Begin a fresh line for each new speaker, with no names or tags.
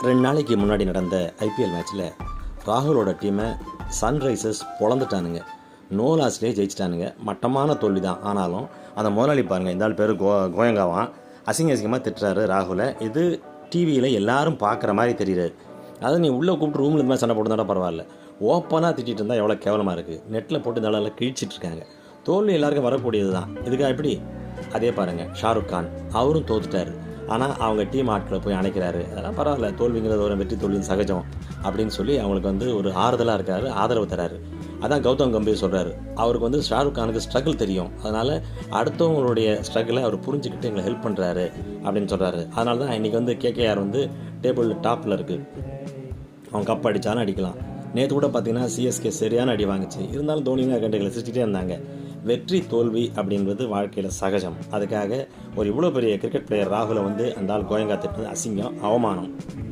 2 நாளைக்கு முன்னாடி நடந்த ஐபிஎல் மேட்ச்சில் ராகுலோட டீமை சன்ரைசர்ஸ் பொழந்துட்டானுங்க. நோ லாஸ்லேயே ஜெயிச்சிட்டானுங்க. மட்டமான தோல்வி தான். ஆனாலும் அந்த முதலாளி பாருங்கள், இந்த ஆள் பேர் கோயங்காவான், அசிங்கமாக திட்டுறாரு ராகுலை. இது டிவியில் எல்லாரும் பார்க்குற மாதிரி தெரியுறாரு. அதை நீ உள்ளே கூப்பிட்டு ரூமில் இந்த மாதிரி சண்டை போட்டுருந்தா பரவாயில்ல, ஓப்பனாக திட்டிகிட்டு இருந்தால் எவ்வளோ கேவலமாக இருக்குது. நெட்டில் போட்டு இந்த ஆளெல்லாம் கிழிச்சிட்டு இருக்காங்க. தோல்வி எல்லாருக்கும் வரக்கூடியது தான். இதுக்காக எப்படி? அதே பாருங்கள், ஷாருக் கான் அவரும் தோத்துட்டார். ஆனால் அவங்க டீம் ஆட்களை போய் அணைக்கிறாரு. அதெல்லாம் பரவாயில்ல, தோல்விங்கிறது ஒரு வெற்றி தோல்வியும் சகஜம் அப்படின்னு சொல்லி அவங்களுக்கு ஒரு ஆறுதலாக இருக்காரு, ஆதரவு தராரு. அதான் கௌதம் கம்பீர் சொல்கிறாரு, அவருக்கு ஷாருக் கானுக்கு ஸ்ட்ரகிள் தெரியும், அதனால் அடுத்தவங்களுடைய ஸ்ட்ரகிளை அவர் புரிஞ்சுக்கிட்டு எங்களை ஹெல்ப் பண்ணுறாரு அப்படின்னு சொல்கிறாரு. அதனால தான் இன்றைக்கி கேகேஆர் டேபிள் டாப்பில் இருக்குது. அவன் கப் அடித்தாலும் அடிக்கலாம். நேற்று கூட பார்த்தீங்கன்னா சிஎஸ்கே சரியான அடி வாங்கிச்சு. இருந்தாலும் தோனிங்க கண்டுகளை சிரிச்சிட்டே இருந்தாங்க. வெற்றி தோல்வி அப்படின்றது வாழ்க்கையில் சகஜம். அதுக்காக இவ்வளோ பெரிய கிரிக்கெட் பிளேயர் ராகுலை அந்த ஆள் கோயங்கா திட்டுறது அசிங்கம், அவமானம்.